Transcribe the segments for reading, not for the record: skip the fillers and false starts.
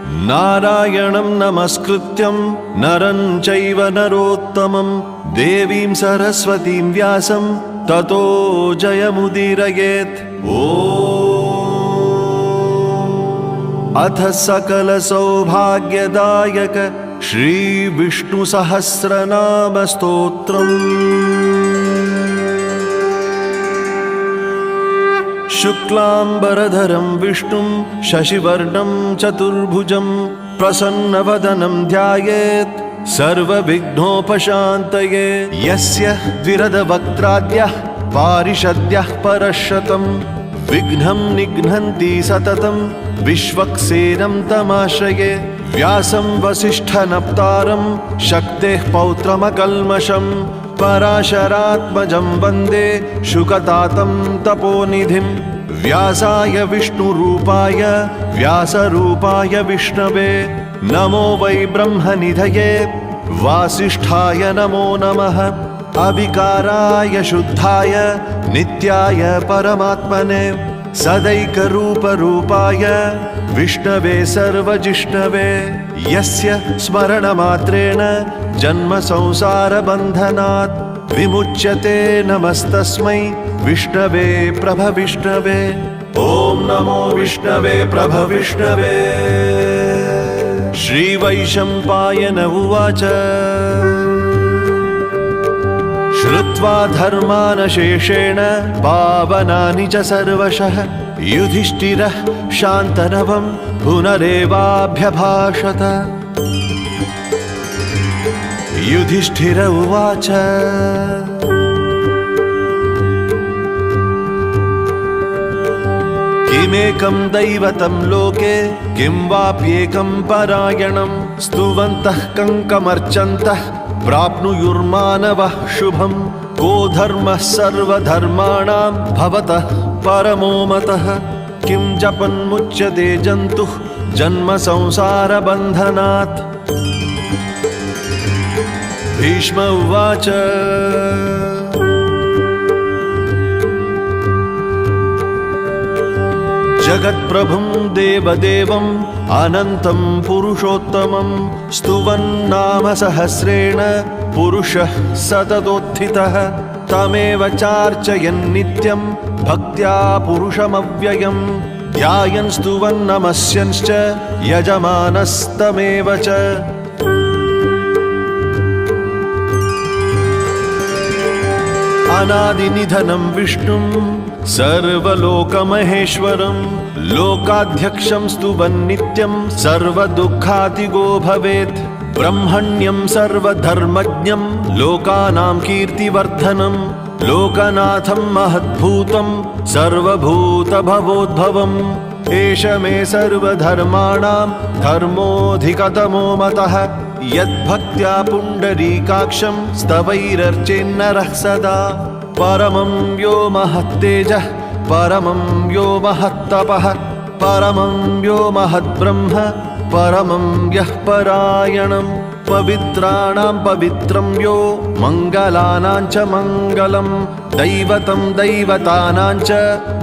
नारायणं नमस्कृत्यं नरं चैव नरोत्तमं देवीं सरस्वतीं व्यासं ततो जयमुदीरयेत्। अथ सकल सौभाग्यदायक श्री विष्णु सहस्रनाम स्तोत्रम्। शुक्लांबरधरं विष्णुं शशिवर्णं चतुर्भुजं प्रसन्नवदनं ध्यायेत् सर्वविघ्नोपशान्तये। यस्य द्विरदवक्त्राद्यः पारिषद्यः परशतं विघ्नं निघ्नन्ति सततं विश्वक्सेनं तमाश्रये। व्यासं वसिष्ठनप्तारं शक्तेः पौत्रमकल्मषं पराशरात्मजं वन्दे शुकतातं तपोनिधिं। व्यासाय विष्णुरूपाय व्यासरूपाय विष्णवे नमो वै ब्रह्मनिधये वासिष्ठाय नमो नमः। अविकाराय शुद्धाय नित्याय परमात्मने सदैकरूपरूपाय विष्णवे सर्वजिष्णवे। यस्य स्मरणमात्रेण जन्म संसारबन्धनात् विमुच्यते नमस्तस्मै विष्णवे प्रभविष्णवे। ॐ नमो विष्णवे प्रभविष्णवे। श्रीवैशम्पायन उवाच श्रुत्वा धर्मानशेषेण पावनानि च सर्वशः युधिष्ठिरः शान्तनवं पुनरेवाभ्यभाषत। युधिष्ठिर उवाच किमेकं दैवतं लोके किं वाप्येकं परायणं स्तुवन्तः कङ्कमर्चन्तः प्राप्नुयुर्मानवः शुभं। को धर्मः सर्वधर्माणां भवतः परमो मतः किं जपन्मुच्यते जन्तुः जन्म संसारबन्धनात्। भीष्म उवाच जगत्प्रभुं देवदेवम् अनन्तं पुरुषोत्तमं स्तुवन्नाम सहस्रेण पुरुषः सततोत्थितः। तमेव चार्चयन् नित्यं भक्त्या पुरुषमव्ययं ध्यायन् स्तुवन् नमस्यंश्च यजमानस्तमेव च। अनादिनिधनं विष्णुं सर्वलोकमहेश्वरं लोकाध्यक्षं स्तुवन् नित्यं सर्वदुःखातिगो भवेत्। ब्रह्मण्यं सर्वधर्मज्ञं लोकानां कीर्तिवर्धनं लोकनाथं महद्भूतं सर्वभूतभवोद्भवम्। एष मे सर्वधर्माणां धर्मोऽधिकतमो मतः यद्भक्त्या पुण्डरीकाक्षं स्तवैरर्चेन्नरः सदा। परमं यो महत्तेजः परमं यो महत्तपः परमं यो महद्ब्रह्म परमं यः परायणं। पवित्राणां पवित्रं यो मङ्गलानां च मङ्गलं दैवतं दैवतानां च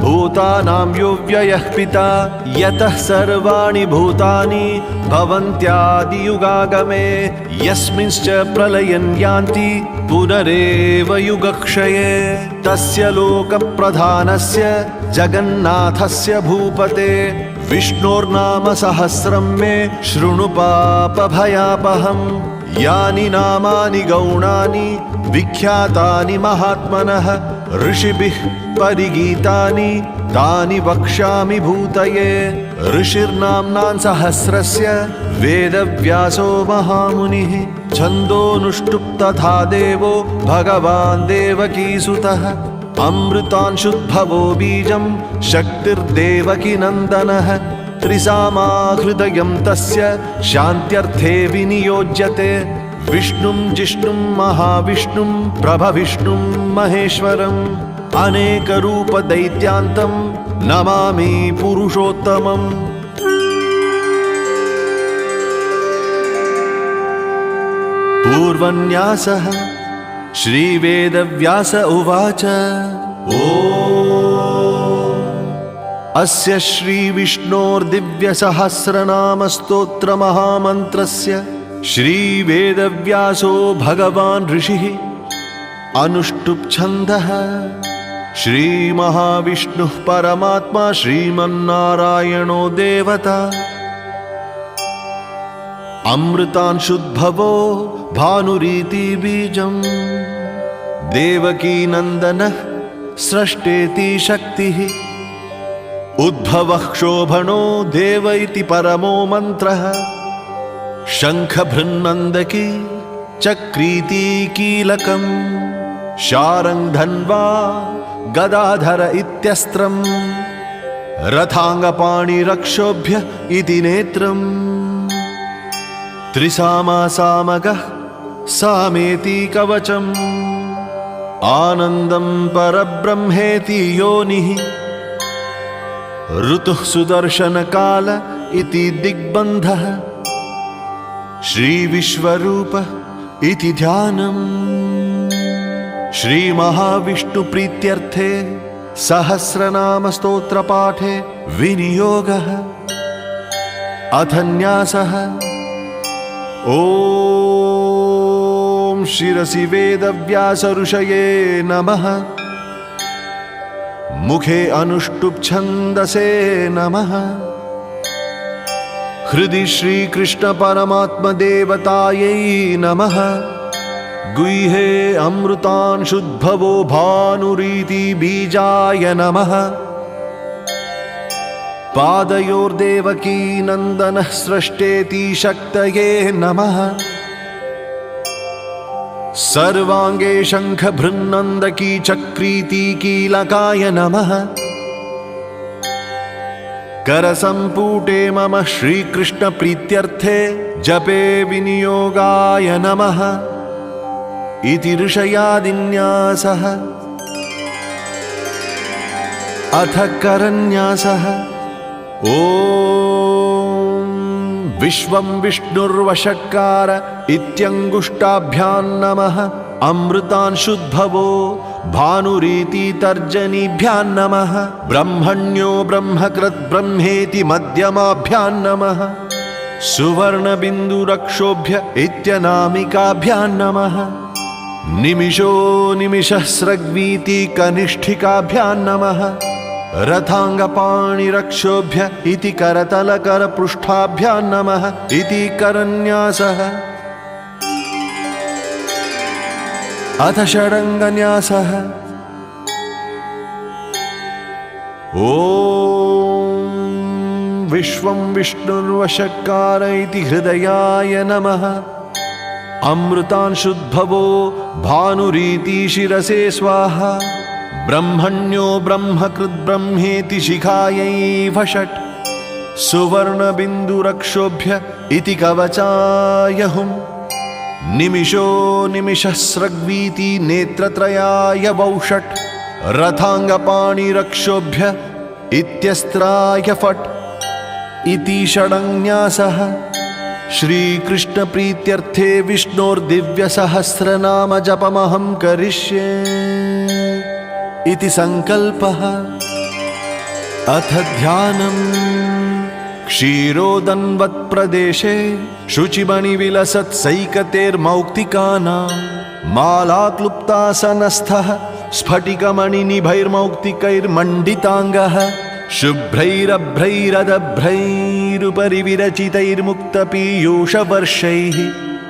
भूतानां यो व्ययः पिता। यतः सर्वाणि भूतानि भवन्त्यादियुगागमे यस्मिंश्च प्रलयं यान्ति पुनरेव युगक्षये। तस्य लोकप्रधानस्य जगन्नाथस्य भूपते विष्णोर्नाम सहस्रं मे शृणु पापभयापहम्। यानि नामानि गौणानि विख्यातानि महात्मनः ऋषिभिः परिगीतानि तानि वक्ष्यामि भूतये। ऋषिर्नाम्नां सहस्रस्य वेदव्यासो महामुनिः छन्दोनुष्टुप् तथा देवो भगवान् देवकीसुतः। अमृतांशुद्भवो बीजं शक्तिर्देवकी नन्दनः त्रिसामा हृदयं तस्य शान्त्यर्थे विनियोज्यते। विष्णुं जिष्णुं महाविष्णुं प्रभविष्णुं महेश्वरम् अनेकरूपदैत्यान्तं नमामि पुरुषोत्तमम्। पूर्वन्यासः श्रीवेदव्यास उवाच। अस्य श्रीविष्णोर्दिव्यसहस्रनामस्तोत्रमहामन्त्रस्य श्रीवेदव्यासो भगवान् ऋषिः अनुष्टुप् छन्दः। श्रीमहाविष्णुः परमात्मा श्रीमन्नारायणो देवता। अमृतांशुद्भवो भानुरीति बीजम् देवकीनन्दनः स्रष्टेति शक्तिः। उद्भवः क्षोभणो देव इति परमो मन्त्रः। शङ्खभृन्नन्दकी चक्रीति कीलकम् शारङ्ग धन्वा गदाधर इत्यस्त्रम् रथाङ्गपाणिरक्षोभ्य इति नेत्रम्। त्रिसामासामगः सामेति कवचम् आनन्दं परब्रह्मेति योनिः। ऋतुः सुदर्शनकाल इति दिग्बन्धः श्रीविश्वरूप इति ध्यानम्। श्रीमहाविष्णुप्रीत्यर्थे सहस्रनामस्तोत्रपाठे विनियोगः। अथ न्यासः। ॐ शिरसि वेदव्यास ऋषये नमः। मुखे अनुष्टुप् छन्दसे नमः। हृदि श्रीकृष्ण परमात्मदेवतायै नमः। गुह्ये अमृतांशुद्भवो भानुरीति बीजाय नमः। पादयोर्देवकी नन्दनः स्रष्टेति शक्तये नमः। सर्वाङ्गे शङ्खभृन्नन्दकी चक्रीति कीलकाय नमः। करसम्पुटे मम श्रीकृष्णप्रीत्यर्थे जपे विनियोगाय नमः इति ऋषयादिन्यासः। अथ करन्यासः। ॐ विश्वं विष्णुर्वषट्कार इत्यङ्गुष्टाभ्यां नमः। अमृतांशुद्भवो भानुरीति तर्जनीभ्यां नमः। ब्रह्मण्यो ब्रह्मकृत् ब्रह्मेति मध्यमाभ्यां नमः। सुवर्णबिन्दुरक्षोभ्य इत्यनामिकाभ्यां नमः। निमिषो निमिषस्रग्वीति कनिष्ठिकाभ्यां नमः। रथाङ्गपाणिरक्षोभ्य इति करतलकरपृष्ठाभ्यां नमः इति करन्यासः। अथ षडङ्गन्यासः। ॐ विश्वं विष्णुर्वषट्कार इति हृदयाय नमः। अमृतांशुद्भवो भानुरीति शिरसे स्वाहा। ब्रह्मण्यो ब्रह्मकृत् ब्रह्मेति शिखायै भषट्। सुवर्णबिन्दुरक्षोभ्य इति कवचाय हुम्। निमिषो निमिषस्रग्वीति नेत्रत्रयाय वौषट्। रथाङ्गपाणिरक्षोभ्य इत्यस्त्राय फट् इति षडङ्न्यासः। श्रीकृष्णप्रीत्यर्थे विष्णोर्दिव्यसहस्रनाम जपमहं करिष्ये इति संकल्पः। अथ ध्यानम्। क्षीरोदन्वत्प्रदेशे शुचिमणिविलसत्सैकतेर्मौक्तिकानां मालाक्लुप्तासनस्थः स्फटिकमणिनिभैर्मौक्तिकैर्मण्डिताङ्गः। शुभ्रैरभ्रैरदभ्रैरुपरि विरचितैर्मुक्तपीयूषवर्षैः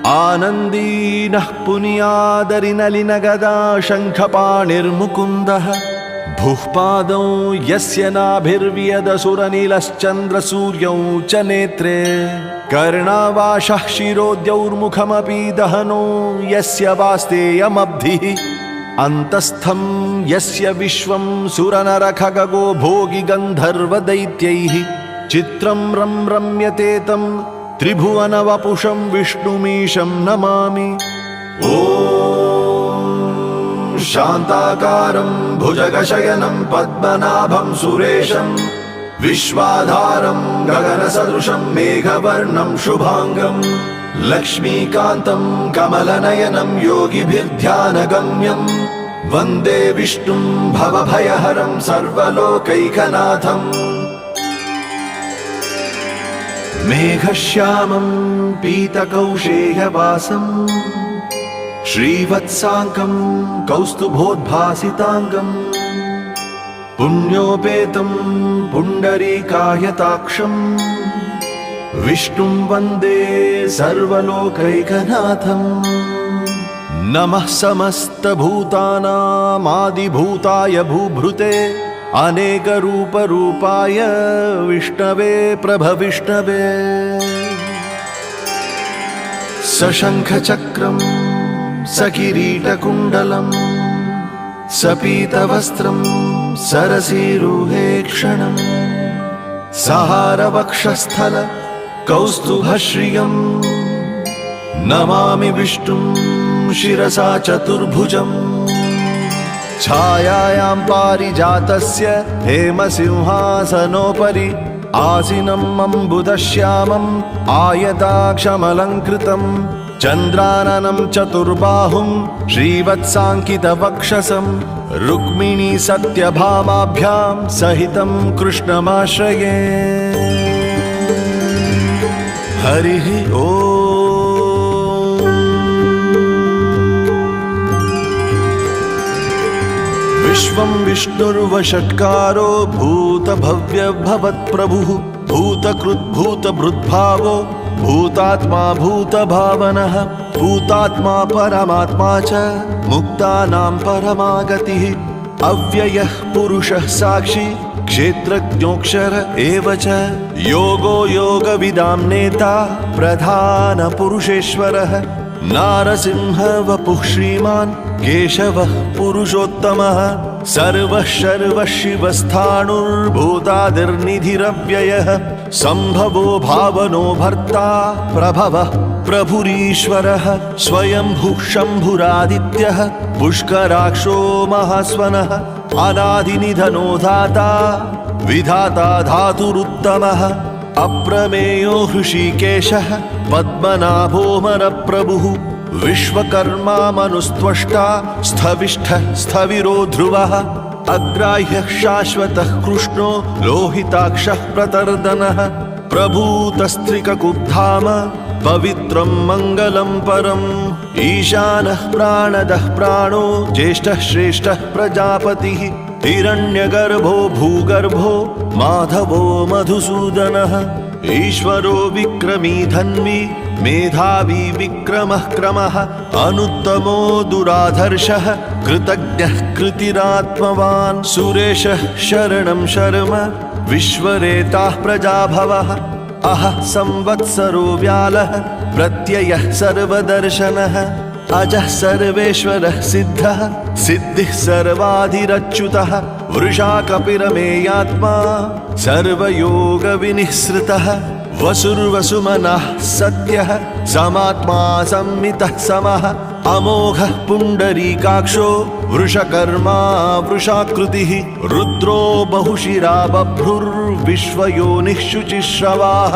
आनन्दीनः पुनियादरिनलिनगदा शङ्खपाणिर्मुकुन्दः। भुः पादौ यस्य नाभिर्व्यदसुरनिलश्चन्द्रसूर्यौ च नेत्रे। कर्णावाशः शिरोद्यौर्मुखमपि दहनो यस्य वास्तेयमब्धिः। अन्तस्थं यस्य विश्वं सुरनरखगो भोगि गन्धर्वदैत्यैः। चित्रं रम्यते तं त्रिभुवनवपुषं विष्णुमीशं नमामि। ॐ शान्ताकारं भुजगशयनं पद्मनाभं सुरेशं विश्वाधारं गगनसदृशं मेघवर्णं शुभांगं लक्ष्मीकान्तं कमलनयनं योगिभिर्ध्यानगम्यं वन्दे विष्णुं भवभयहरं सर्वलोकैकनाथम् मेघश्यामं पीतकौशेयवासं श्रीवत्साङ्कं कौस्तुभोद्भासिताङ्गम् पुण्योपेतं पुण्डरीकायताक्षं विष्णुं वन्दे सर्वलोकैकनाथम् नमः समस्तभूतानामादिभूताय भूभृते अनेकरूपरूपाय विष्णवे प्रभविष्णवे सशङ्खचक्रं सकिरीटकुण्डलं सपीतवस्त्रं सरसीरुहेक्षणं सहारवक्षस्थल कौस्तुभश्रियं नमामि विष्णुं शिरसा चतुर्भुजम् छायायां पारिजातस्य हेमसिंहासनोपरि आसीनम् अम्बुदश्यामम् आयताक्षमलङ्कृतं चन्द्राननं चतुर्बाहुं श्रीवत्साङ्कितवक्षसं रुक्मिणी सत्यभामाभ्यां सहितं कृष्णमाश्रये हरिः ओम्। विश्वं विष्णुर्वषट्कारो भूतभव्यभवत्प्रभुः भूतकृद्भूतभृद्भावो भूतात्मा भूतभावनः भूतात्मा परमात्मा च मुक्तानां परमागतिः अव्ययः पुरुषः साक्षी क्षेत्रज्ञोऽक्षर एव च योगो योगविदां नेता प्रधानपुरुषेश्वरः नारसिंह वपुः श्रीमान् केशवः पुरुषोत्तमः सर्वः शर्वः शिवस्थाणुर्भूतादिर्निधिरव्ययः सम्भवो भावनो भर्ता प्रभवः प्रभुरीश्वरः स्वयंभुः शम्भुरादित्यः पुष्कराक्षो महास्वनः अनादिनिधनो धाता विधाता धातुरुत्तमः अप्रमेयो हृषीकेशः पद्मनाभोमरप्रभुः विश्वकर्मा मनुस्त्वष्टा स्थविष्ठः स्थविरो ध्रुवः अग्राह्यः शाश्वतः कृष्णो लोहिताक्षः प्रतर्दनः प्रभूतस्त्रिककुब्धाम पवित्रं मङ्गलं परम् ईशानः प्राणदः प्राणो ज्येष्ठः श्रेष्ठः प्रजापतिः हिरण्यगर्भो भूगर्भो माधवो मधुसूदनः ईश्वरो विक्रमी धन्वी मेधावी विक्रमः क्रमः अनुत्तमो दुराधर्षः कृतज्ञः कृतिरात्मवान् सुरेशः शरणं शर्म विश्वरेताः प्रजाभवः अहः संवत्सरो व्यालः प्रत्ययः सर्वदर्शनः अजः सर्वेश्वरः सिद्धः सिद्धिः सर्वाधिरच्युतः वृषा कपिरमेयात्मा सर्वयोगविनिःसृतः वसुर्वसुमनः सत्यः समात्मा संमितः समः अमोघः पुण्डरीकाक्षो वृषकर्मा वृषाकृतिः रुद्रो बहुशिरा बभ्रुर्विश्वयोनिः शुचिश्रवाः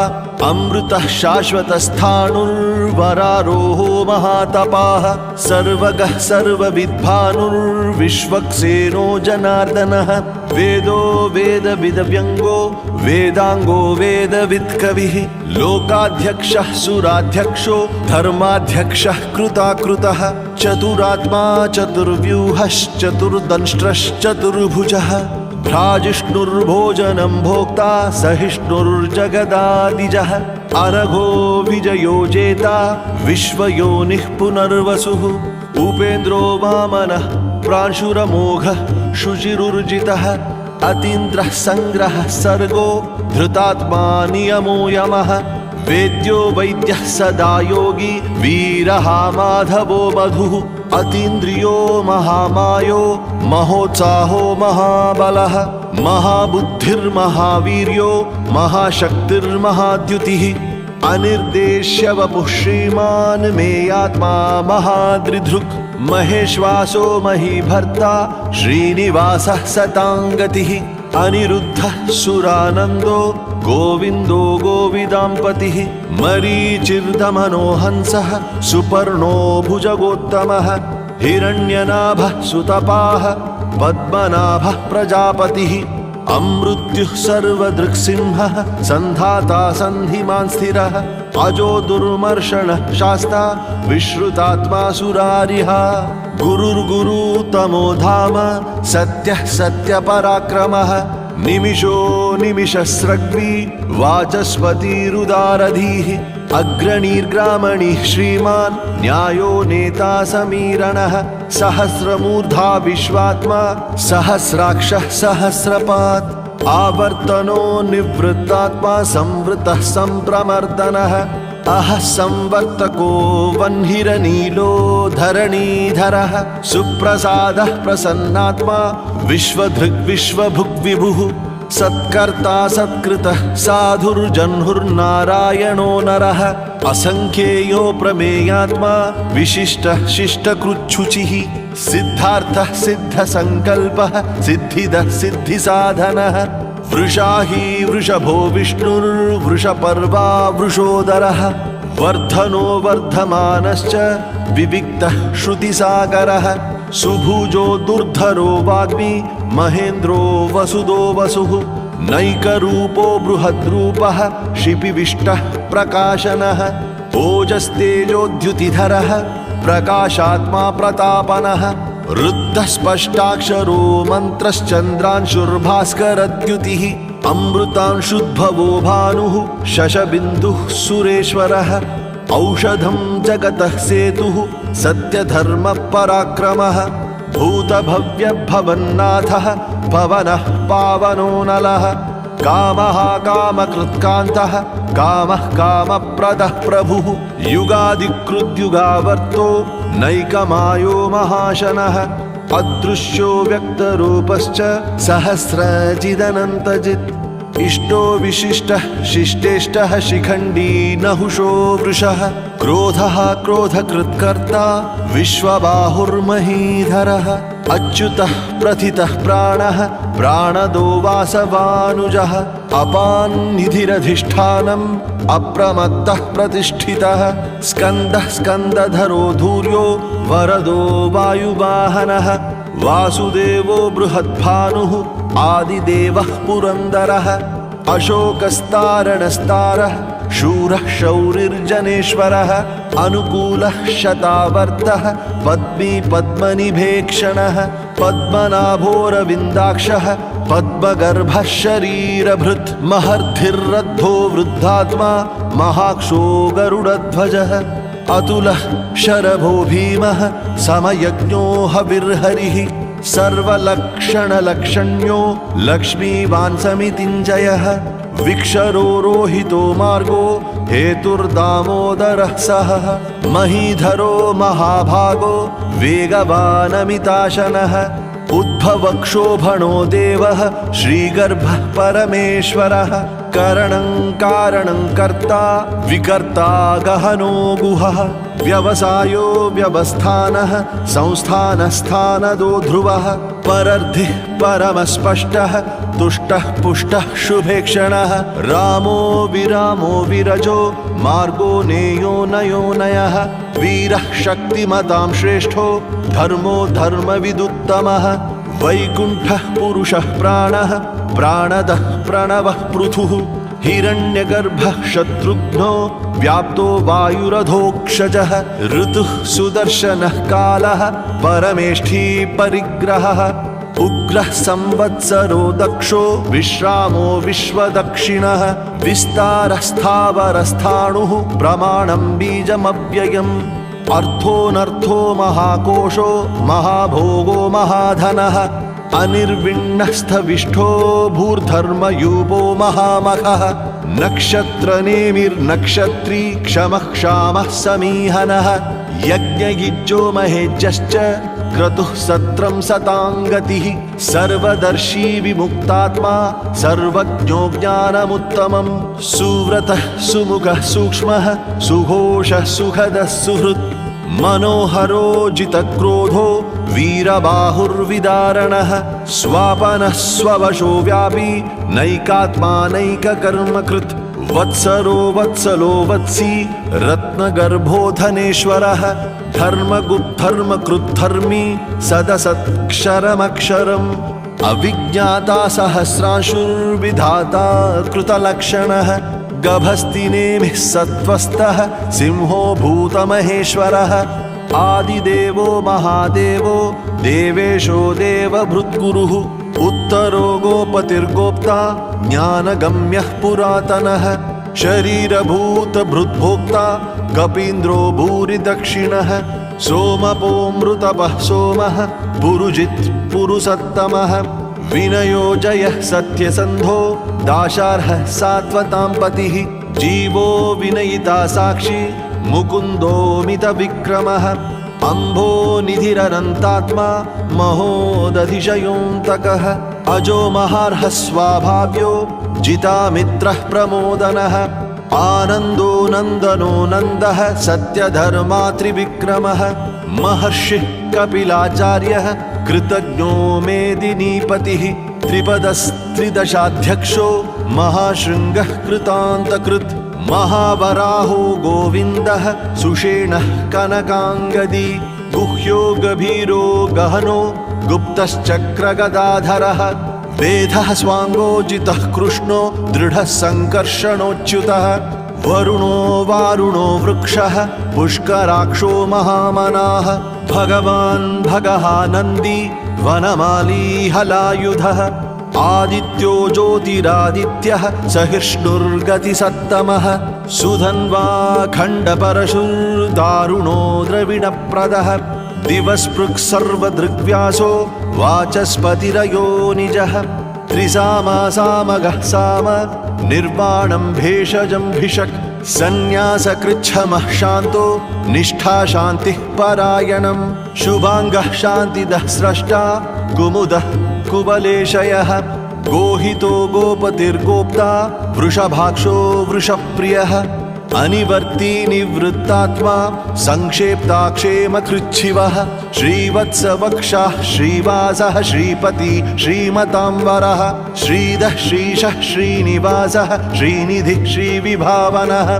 अमृतः शाश्वतस्थाणुर्वरारोहो महातपाः सर्वगः सर्वविद्भानुर्विश्वक्सेनो जनार्दनः वेदो वेदविदव्यङ्गो वेदाङ्गो वेदवित्कविः लोकाध्यक्षः सुराध्यक्षो धर्माध्यक्षः कृताकृतः चतुरात्मा चतुर्व्यूहश्चतुर्दंष्ट्रश्चतुर्भुजः भ्राजिष्णुर्भोजनं भोक्ता सहिष्णुर्जगदादिजः अनघो विजयो जेता विश्वयोनिः पुनर्वसुः उपेन्द्रो वामनः प्रांशुरमोघः शुचिरुर्जितः अतीन्द्रः सङ्ग्रहः सर्गो धृतात्मा नियमो यमः वेद्यो वैद्यः सदा योगी वीरः माधवो मधुः अतीन्द्रियो महामायो महोत्साहो महाबलः महाबुद्धिर्महावीर्यो महाशक्तिर्महाद्युतिः अनिर्देश्य वपुः श्रीमान् मेयात्मा महाद्रिधृक् महेश्वासो महीभर्ता श्रीनिवासः सताङ्गतिः अनिरुद्धः सुरानन्दो गोविन्दो गोविदाम्पतिः मरीचिर्दमनो हंसः सुपर्णो भुजगोत्तमः हिरण्यनाभः सुतपाः पद्मनाभः प्रजापतिः अमृत्युः सर्वदृक्सिंहः सन्धाता सन्धिमान् स्थिरः अजो दुर्मर्षणः शास्ता विश्रुतात्मा सुरारिः गुरुर्गुरुतमो धाम सत्यः सत्यपराक्रमः निमिषो निमिषस्रग्वी वाचस्पतिरुदारधीः अग्रणीर्ग्रामणिः श्रीमान् न्यायो नेता समीरणः सहस्रमूर्धा विश्वात्मा सहस्राक्षः सहस्रपात् आवर्तनो निवृत्तात्मा संवृतः सम्प्रमर्दनः अहः संवर्तको वह्निरनीलो धरणीधरः सुप्रसादः प्रसन्नात्मा विश्वधृग् विश्वभुग् विभुः सत्कर्ता सत्कृतः साधुर्जह्नुर्नारायणो नरः असंख्येयो प्रमेयात्मा विशिष्टः शिष्टकृच्छुचिः सिद्धार्थः सिद्धसंकल्पः सिद्धिदः सिद्धिसाधनः वृषाही वृषभो विष्णुर्वृषपर्वा वृषोदरः वर्धनो वर्धमानश्च विविक्तः श्रुतिसागरः सुभुजो दुर्धरो वाग्मी महेन्द्रो वसुदो वसुः नैकरूपो बृहद्रूपः शिपिविष्टः प्रकाशनः ओजस्तेजोद्युतिधरः प्रकाशात्मा प्रतापनः रुद्धः स्पष्टाक्षरो मन्त्रश्चन्द्रांशुर्भास्करद्युतिः अमृतांशुद्भवो भानुः शशबिन्दुः सुरेश्वरः औषधं जगतः सेतुः सत्यधर्मपराक्रमः भूतभव्यभवन्नाथः पवनः पावनो नलः कामः कामकृत्कान्तः कामः कामप्रदः प्रभुः युगादिकृद्युगावर्तो नैकमायो महाशनः अदृश्यो व्यक्तरूपश्च सहस्रजिदनन्तजित् इष्टो विशिष्टः शिष्टेष्टः शिखण्डी नहुषो वृषः क्रोधः क्रोधकृत्कर्ता विश्वबाहुर्महीधरः अच्युतः प्रथितः प्राणः प्राणदो वासवानुजः अपान्निधिरधिष्ठानम् अप्रमत्तः प्रतिष्ठितः स्कन्दः स्कन्दधरो धूर्यो वरदो वायुवाहनः वासुदेवो बृहद्भानुः आदिदेवः पुरन्दरः अशोकस्तारणस्तारः शूरः शौरिर्जनेश्वरः अनुकूलः शतावर्तः पद्मी पद्मनिभेक्षणः पद्मनाभोरविन्दाक्षः पद्मगर्भः शरीरभृत् महर्धिर्रद्धो वृद्धात्मा महाक्षो गरुडध्वजः अतुलः शरभो भीमः समयज्ञो हविर्हरिः सर्वलक्षणलक्षण्यो लक्ष्मीवान् समितिञ्जयः विक्षरो रोहितो मार्गो हेतुर्दामोदरः सहः महीधरो महाभागो वेगवानमिताशनः उद्भवक्षोभणो देवः श्रीगर्भः परमेश्वरः करणं कारणं कर्ता विकर्ता गहनो गुहः व्यवसायो व्यवस्थानः संस्थानस्थानदो ध्रुवः परर्धिः परमस्पष्टः तुष्टः पुष्टः शुभेक्षणः रामो विरामो विरजो मार्गो नेयो नयो नयः वीरः शक्तिमतां श्रेष्ठो धर्मो धर्मविदुत्तमः वैकुण्ठः पुरुषः प्राणः प्राणदः प्रणवः पृथुः हिरण्यगर्भः शत्रुघ्नो व्याप्तो वायुरधोक्षजः ऋतुः सुदर्शनः कालः परमेष्ठी परिग्रहः उग्रः संवत्सरो दक्षो विश्रामो विश्वदक्षिणः विस्तारस्थावरस्थाणुः प्रमाणं बीजमव्ययम् अर्थोऽनर्थो महाकोशो महाभोगो महाधनः अनिर्विण्णस्थविष्ठो भूर्धर्मयूपो महामखः नक्षत्रनेमिर्नक्षत्री क्षमः क्षामः समीहनः यज्ञयुज्यो महेज्यश्च क्रतुः सत्रं सताङ्गतिः सर्वदर्शी विमुक्तात्मा सर्वज्ञो ज्ञानमुत्तमं सुव्रतः सुमुखः सूक्ष्मः सुघोषः सुखदः सुहृत् मनोहरो जितक्रोधो वीरबाहुर्विदारणः स्वापनः स्ववशो व्यापी नैकात्मा नैककर्मकृत् वत्सरो वत्सलो वत्सी रत्नगर्भो धनेश्वरः धर्मकृद्धर्मी सदसत्क्षरमक्षरम् अविज्ञाता सहस्रांशुर्विधाता कृतलक्षणः गभस्तिनेमिः सत्त्वस्तः सिंहो भूतमहेश्वरः आदिदेवो महादेवो देवेशो देवभृद्गुरुः उत्तरो गोपतिर्गोप्ता ज्ञानगम्यः पुरातनः शरीरभूतभृद्भोक्ता कपीन्द्रो भूरिदक्षिणः सोमपोऽमृतपः सोमः पुरुजित् पुरुसत्तमः विनयो जयः सत्यसन्धो दाशार्हः सात्वतां पतिः जीवो विनयिता साक्षी मुकुन्दोमितविक्रमः अम्भो निधिरनन्तात्मा महोदधिशयोऽन्तकः अजो महार्हः स्वाभाव्यो जितामित्रः प्रमोदनः आनन्दो नन्दनो नन्दः सत्यधर्मात्रिविक्रमः महर्षिः कपिलाचार्यः कृतज्ञो मेदिनीपतिः त्रिपदस्त्रिदशाध्यक्षो महाशृङ्गः कृतान्तकृत् महावराहो गोविन्दः सुषेणः कनकाङ्गदी गुह्यो गभीरो गहनो गुप्तश्चक्रगदाधरः वेदः स्वाङ्गोजितः कृष्णो दृढः सङ्कर्षणोच्युतः वरुणो वारुणो वृक्षः पुष्कराक्षो महामनाः भगवान् भगः नन्दी वनमाली हलायुधः आदित्यो ज्योतिरादित्यः सहिष्णुर्गतिसत्तमः सुधन्वा खण्डपरशुर्दारुणो द्रविणप्रदः दिवस्पृक् सर्वदृग्व्यासो वाचस्पतिरयो निजः त्रिसामासामगः साम निर्वाणं भेषजं भिषक् सन्न्यासकृच्छमः शान्तो निष्ठा शान्तिः परायणं शुभाङ्गः शान्तिदः स्रष्टा कुमुदः कुवलेशयः गोहितो गोपतिर्गोप्ता वृषभाक्षो वृषप्रियः अनिवर्ती निवृत्तात्मा संक्षेप्ताक्षेमकृच्छिवः श्रीवत्सवक्षः श्रीवासः श्रीपति श्रीमतांवरः श्रीधः श्रीशः श्रीनिवासः श्रीनिधिः श्रीविभावनः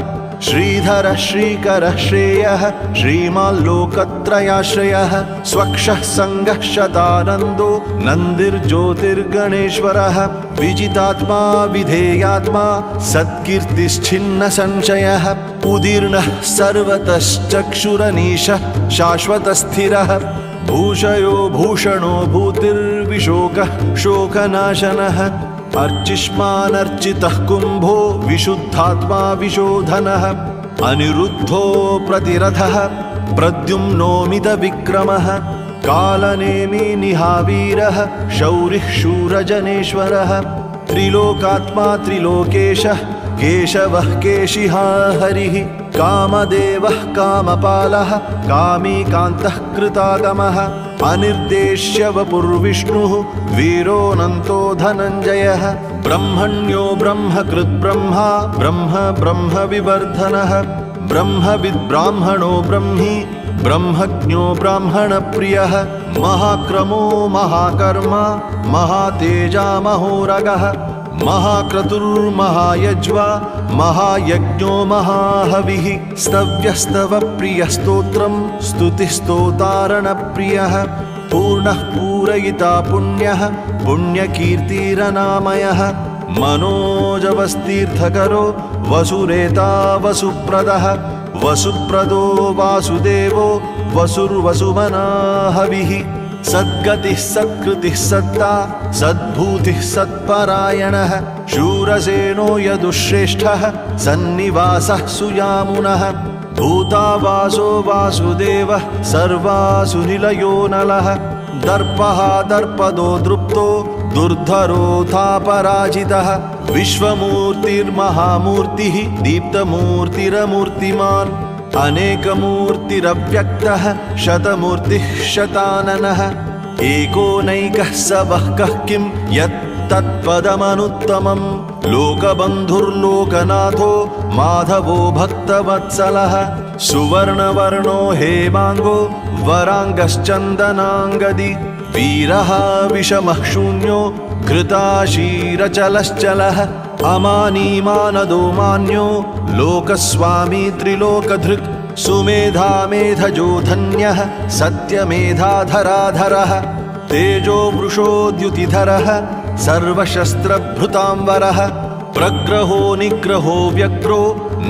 श्रीधरः श्रीकरः श्रेयः श्रीमाल्लोकत्रयाश्रयः स्वक्षः सङ्गः शतानन्दो नन्दिर्ज्योतिर्गणेश्वरः विजितात्मा विधेयात्मा सत्कीर्तिश्छिन्न संशयः उदीर्णः सर्वतश्चक्षुरनीशः शाश्वतस्थिरः भूषयो भूषणो भूतिर्विशोकः शोकनाशनः अर्चिष्मानर्चितः कुम्भो विशुद्धात्मा विशोधनः अनिरुद्धो प्रतिरथः प्रद्युम्नोमितविक्रमः कालनेमि निहावीरः शौरिः शूरजनेश्वरः त्रिलोकात्मा त्रिलोकेशः केशवः केशिहा हरिः कामदेवः कामपालः कामीकान्तः कृतागमः अनिर्देश्य वपुर्विष्णुः वीरोऽनन्तो धनञ्जयः ब्रह्मण्यो ब्रह्मकृद्ब्रह्मा ब्रह्म ब्रह्मविवर्धनः ब्रह्मविद्ब्राह्मणो ब्रह्मी ब्रह्मज्ञो ब्राह्मणप्रियः महाक्रमो महाकर्मा महातेजा महोरगः महाक्रतुर्महायज्वा महायज्ञो महाहविः स्तव्यस्तवप्रियस्तोत्रं स्तुतिस्तोतारणप्रियः पूर्णः पूरयिता पुण्यः पुण्यकीर्तिरनामयः मनोजवस्तीर्थकरो वसुरेता वसुप्रदः वसुप्रदो वासुदेवो वसुर्वसुमनाहविः सद्गतिः सत्कृतिः सत्ता सद्भूतिः सत्परायणः शूरसेनो यदुश्रेष्ठः सन्निवासः सुयामुनः भूतावासो वासुदेवः सर्वासुनिलयो नलः दर्पः दर्पदो दृप्तो दुर्धरोऽथापराजितः विश्वमूर्तिर्महामूर्तिः दीप्तमूर्तिरमूर्तिमान् अनेकमूर्तिरव्यक्तः शतमूर्तिः शताननः एकोनैकः स वः कः किं यत्तत्पदमनुत्तमं लोकबन्धुर्लोकनाथो माधवो भक्तवत्सलः सुवर्णवर्णो हेमाङ्गो वराङ्गश्चन्दनाङ्गदी वीरः विषमः शून्यो घृताशीरचलश्चलः अमानीमानदो मान्यो लोकस्वामी त्रिलोकधृक् सुमेधा मेधजो धन्यः सत्यमेधाधराधरः तेजो वृषोद्युतिधरः सर्वशस्त्रभृतांवरः प्रग्रहो निग्रहो व्यग्रो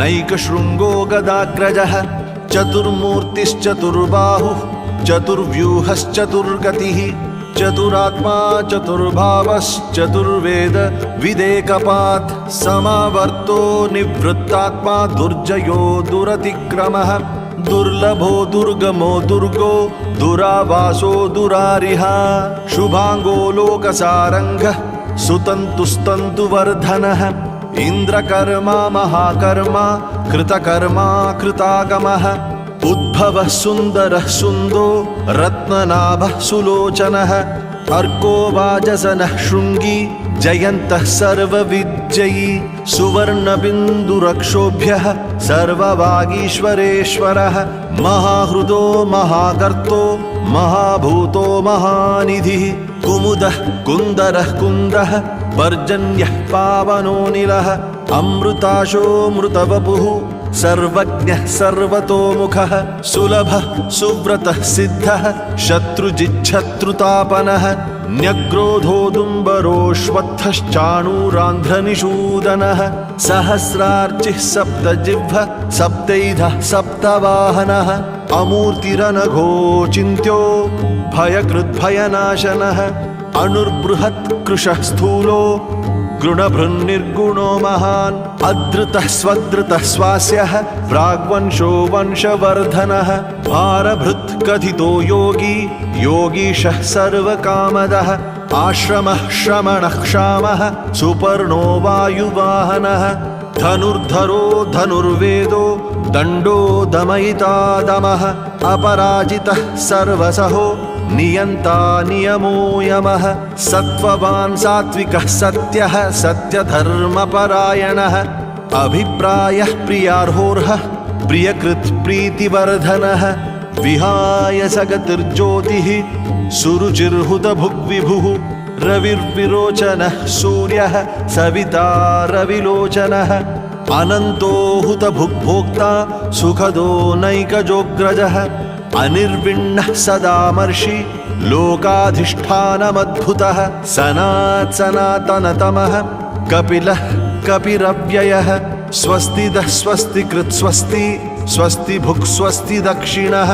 नैकशृङ्गो गदाग्रजः चतुर्मूर्तिश्चतुर्बाहुः चतुर्व्यूहश्चतुर्गतिः चतुरात्मा चतुर्भावश्चतुर्वेद विदेकपात् समावर्तो निवृत्तात्मा दुर्जयो दुरतिक्रमः दुर्लभो दुर्गमो दुर्गो दुरावासो दुरारिः शुभांगो लोकसारंगः सुतन्तुस्तन्तुवर्धनः इन्द्रकर्मा महाकर्मा कृतकर्मा कृतागमः उद्भवः सुन्दरः सुन्दो रत्ननाभः सुलोचनः अर्को वाजसनः शृङ्गी जयन्तः सर्वविजयी सुवर्णबिन्दुरक्षोभ्यः सर्ववागीश्वरेश्वरः महाहृदो महागर्तो महाभूतो महानिधिः कुमुदः कुन्दरः कुन्दः पर्जन्यः पावनोऽनिलः अमृताशोऽमृतवपुः सर्वज्ञः सर्वतोमुखः सुलभः सुव्रतः सिद्धः शत्रुजिच्छत्रुतापनः न्यग्रोधोदुम्बरोऽश्वत्थश्चाणूरान्ध्रनिषूदनः सहस्रार्चिः सप्तजिह्वः सप्तैधः सप्तवाहनः अमूर्तिरनघोचिन्त्यो भयकृद्भयनाशनः अणुर्बृहत् कृशः स्थूलो गृणभृन्निर्गुणो महान् अधृतः स्वधृतः स्वास्यः प्राग्वंशो वंशवर्धनः भारभृत् कथितो योगी योगीशः सर्वकामदः आश्रमः श्रमणः क्षामः सुपर्णो वायुवाहनः धनुर्धरो धनुर्वेदो दण्डो दमयिता दमः अपराजितः सर्वसहो नियन्ता नियमो यमः सत्त्ववान् सात्विकः सत्यः सत्यधर्मपरायणः अभिप्रायः प्रियार्होर्हः प्रियकृत् प्रीतिवर्धनः विहाय सगतिर्ज्योतिः सुरुचिर्हुतभुग्विभुः रविर्विरोचनः सूर्यः सविता रविलोचनः अनन्तो हुतभुग्भोक्ता सुखदो नैकजोग्रजः अनिर्विण्णः सदामर्षि लोकाधिष्ठानमद्भुतः सनातनतमः कपिलः कपिरव्ययः स्वस्तिदः स्वस्तिकृत् स्वस्ति स्वस्ति भुक् स्वस्ति दक्षिणः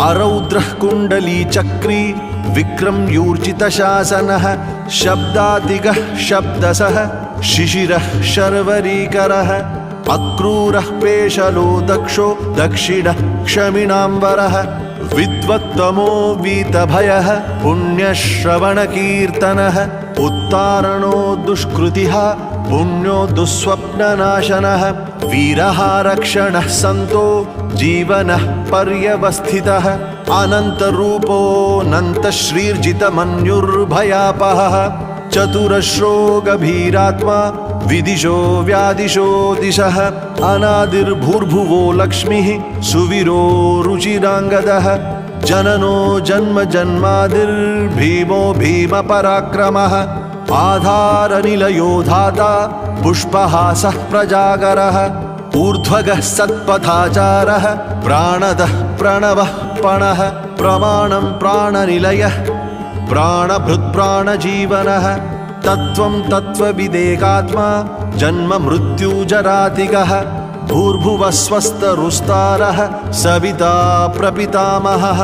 अरौद्रः कुण्डली चक्री विक्रम्यूर्जितशासनः शब्दातिगः शब्दसः शिशिरः शर्वरीकरः अक्रूरः पेशलो दक्षो दक्षिणः क्षमिणाम्बरः विद्वत्तमो वीतभयः पुण्यश्रवणकीर्तनः उत्तारणो दुष्कृतिः पुण्यो दुःस्वप्ननाशनः वीरः रक्षणः सन्तो जीवनः पर्यवस्थितः अनन्तरूपोऽनन्तश्रीर्जितमन्युर्भयापहः चतुरश्रो गभीरात्मा विदिशो व्यादिशो दिशः अनादिर्भूर्भुवो लक्ष्मीः सुवीरो रुचिराङ्गदः जननो जन्म जन्मादिर्भीमो भीमपराक्रमः आधारनिलयो धाता पुष्पहासः प्रजागरः ऊर्ध्वगः सत्पथाचारः प्राणदः प्रणवः पणः प्रमाणं प्राणनिलयः प्राणभृत्प्राणजीवनः तत्त्वं तत्त्वविदेकात्मा जन्म मृत्युजरातिगः भूर्भुवस्वस्तरुस्तारः सविता प्रपितामहः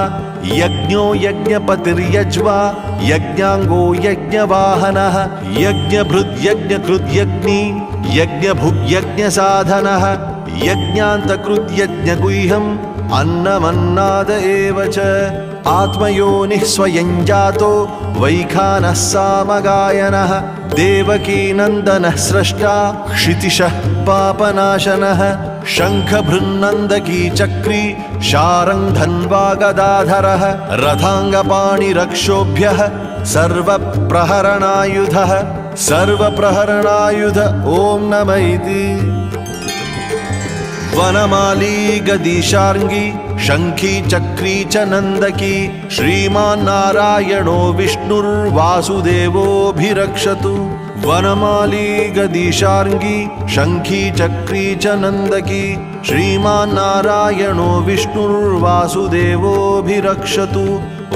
यज्ञो यज्ञपतिर्यज्वा यज्ञाङ्गो यज्ञवाहनः यज्ञभृद्यज्ञकृद्यज्ञी यज्ञभुग्यज्ञसाधनः यज्ञान्तकृद्यज्ञगुह्यम् अन्नमन्नाद एव च आत्मयोनिः स्वयं जातो वैखानः सामगायनः देवकीनन्दनः स्रष्टा क्षितिशः पापनाशनः शङ्खभृन्नन्दकी चक्री शारङ्गधन्वा गदाधरः रथाङ्गपाणिरक्षोभ्यः सर्वप्रहरणायुधः सर्वप्रहरणायुध ॐ नमः इति वनमाली गदीशार्ङ्गी शङ्खी चक्री च नन्दकी श्रीमान्नारायणो विष्णुर्वासुदेवोऽभिरक्षतु वनमाली गदीशार्ङ्गी शङ्खी चक्री च नन्दकी श्रीमान्नारायणो विष्णुर्वासुदेवोऽभिरक्षतु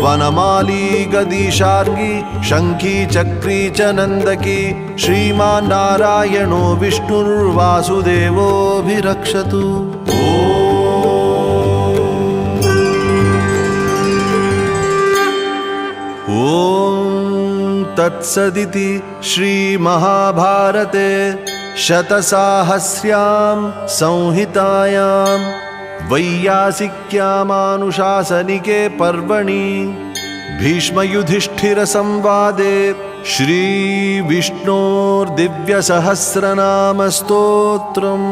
वनमाली गदीशार्ङ्गी शङ्खी चक्री च नन्दकी श्रीमान्नारायणो विष्णुर्वासुदेवोऽभिरक्षतु। ॐ तत्सदिति श्रीमहाभारते शतसाहस्र्यां संहितायां वैयासिक्यामानुशासनिके पर्वणि भीष्मयुधिष्ठिरसंवादे श्रीविष्णोर्दिव्यसहस्रनामस्तोत्रम्